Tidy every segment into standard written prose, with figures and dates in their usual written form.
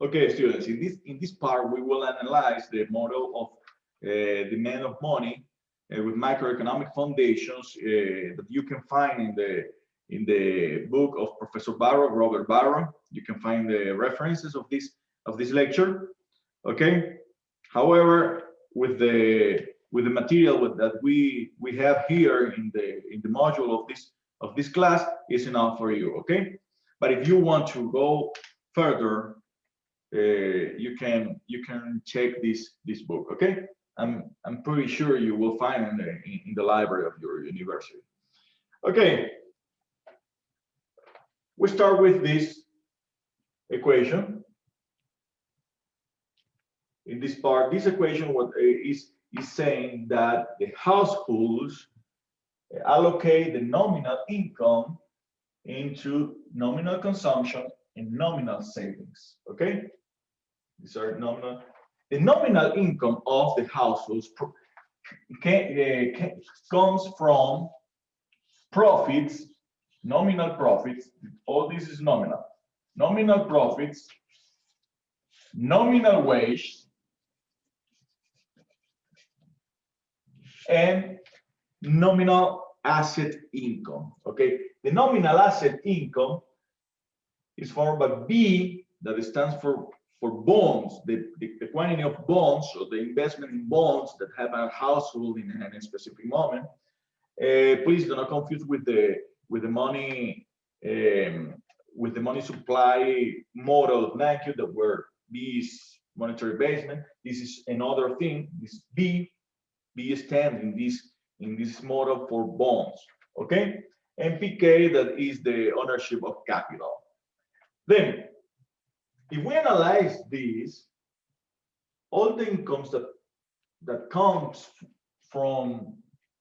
Okay, students, in this part, we will analyze the model of demand of money with macroeconomic foundations that you can find in the book of Professor Barro, Robert Barro. You can find the references of this lecture. Okay. However, with the material that we have here in the module of this class is enough for you. Okay. But if you want to go further, you can check this book. Okay. I'm pretty sure you will find in the library of your university. Okay. We start with this equation. In this part, this equation what is saying that the households allocate the nominal income into nominal consumption and nominal savings. Okay, these are nominal. The nominal income of the households comes from profits, nominal profits. All this is nominal. Nominal profits, nominal wage, and nominal asset income. Okay, the nominal asset income is formed by B, that stands for bonds, the quantity of bonds, or the investment in bonds that have a household in a specific moment. Please do not confuse with the money supply model of NACU, that where B is monetary basement. This is another thing. This B stands in this model for bonds. Okay, and PK, that is the ownership of capital. Then, if we analyze this, all the incomes that comes from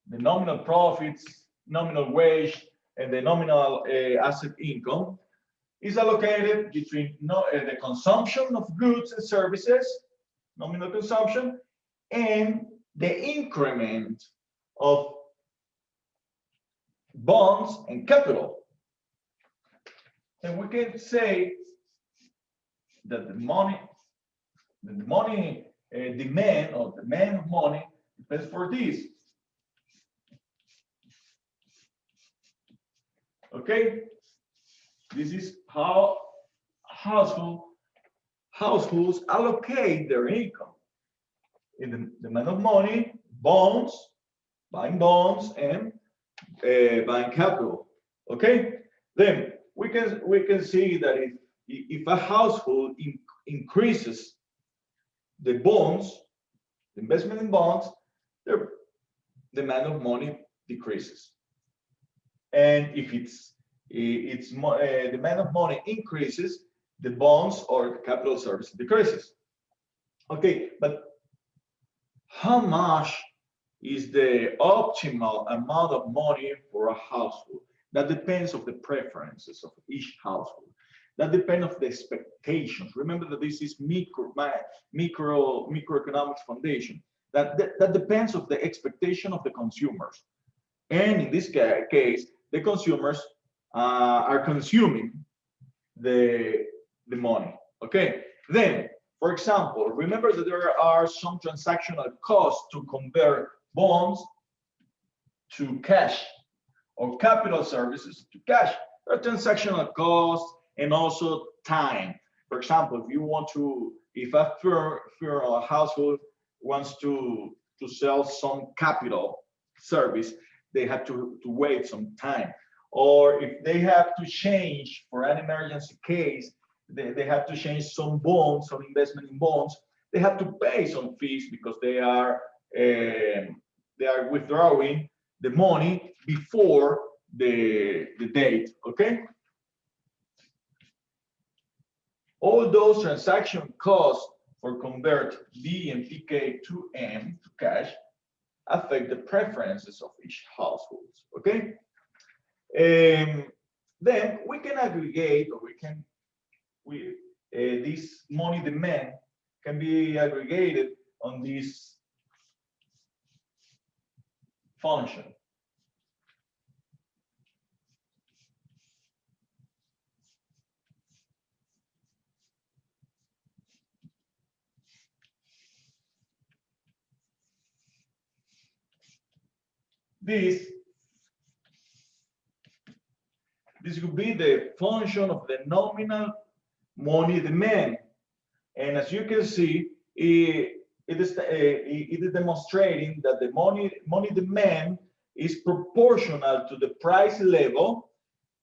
the nominal profits, nominal wage, and the nominal asset income is allocated between the consumption of goods and services, nominal consumption, and the increment of bonds and capital. And we can say that the money demand, or demand of money, depends for this. Okay, this is how households allocate their income in the demand of money, bonds, buying bonds, and buying capital. Okay, then we can see that if a household increases the bonds, the investment in bonds, their demand of money decreases. And if its demand of money increases, the bonds or capital service decreases. Okay, but how much is the optimal amount of money for a household? That depends on the preferences of each household. That depends on the expectations. Remember that this is microeconomics foundation. That depends on the expectation of the consumers. And in this case, the consumers are consuming the money. Okay. Then, for example, remember that there are some transactional costs to convert bonds to cash, or capital services to cash. There are transactional costs and also time. For example, if a firm or a household wants to sell some capital service, they have to wait some time. Or if they have to change for an emergency case, they have to change some bonds, some investment in bonds, they have to pay some fees because they are withdrawing the money before the date. Okay. All those transaction costs for convert B and PK to M to cash affect the preferences of each household. Okay. Then we can aggregate, or this money demand can be aggregated on this function. this would be the function of the nominal money demand. And as you can see, it is demonstrating that the money demand is proportional to the price level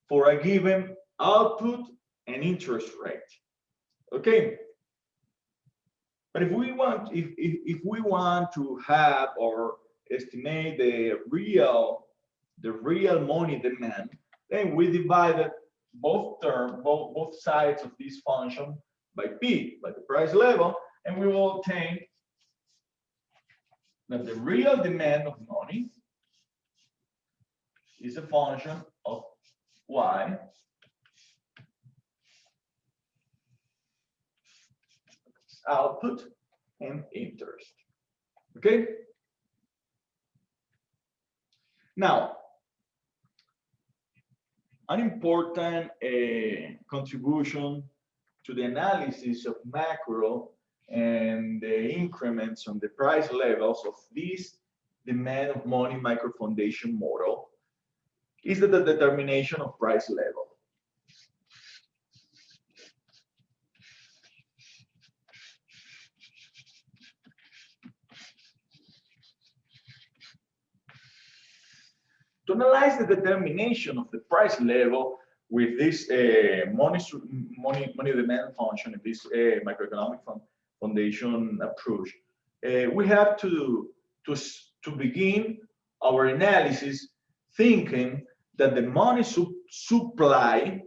for a given output and interest rate. Okay. But if we want to have or estimate the real money demand, then we divide both sides of this function by P, by the price level, and we will obtain that the real demand of money is a function of Y output and interest. Okay? Now, an important contribution to the analysis of macro and the increments on the price levels of this demand of money microfundation model is the determination of price level. To analyze the determination of the price level with this money demand function, this microeconomic foundation approach, we have to begin our analysis thinking that the money supply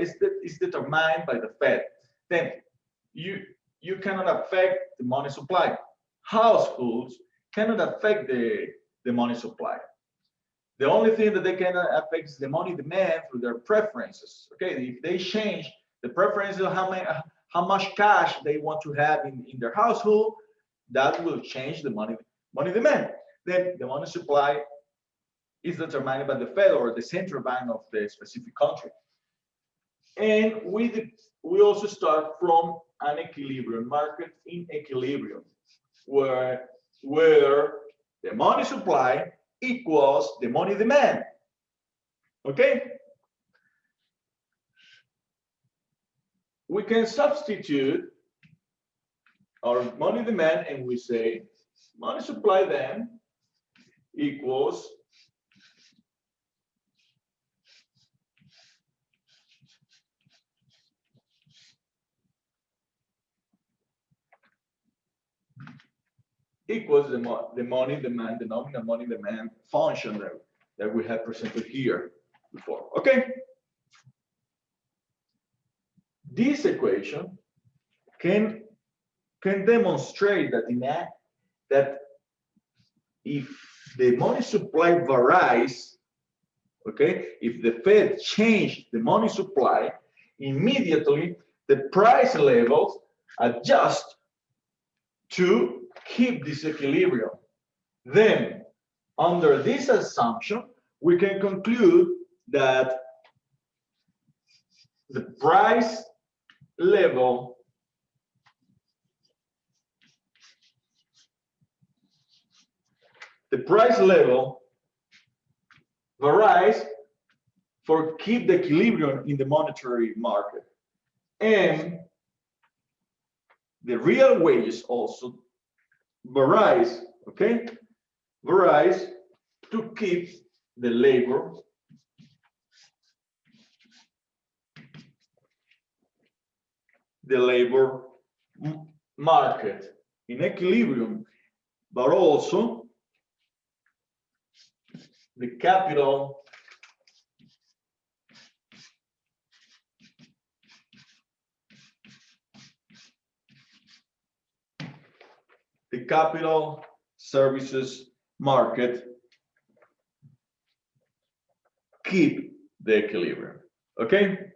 is determined by the Fed. Then you cannot affect the money supply. Households cannot affect the money supply. The only thing that they can affect is the money demand through their preferences. Okay, if they change the preferences of how much cash they want to have in their household, that will change the money demand. Then the money supply is determined by the Fed or the central bank of the specific country. And we also start from an equilibrium market in equilibrium, where the money supply equals the money demand. Okay? We can substitute our money demand and we say money supply then equals the money demand, the nominal money demand function that we have presented here before. Okay. This equation can demonstrate that if the money supply varies, okay, if the Fed changed the money supply, immediately the price levels adjust to keep this equilibrium. Then, under this assumption, we can conclude that the price level varies for keep the equilibrium in the monetary market, and the real wages also varies, okay? Varies to keep the labor market in equilibrium, but also the capital services market keep the equilibrium. Okay?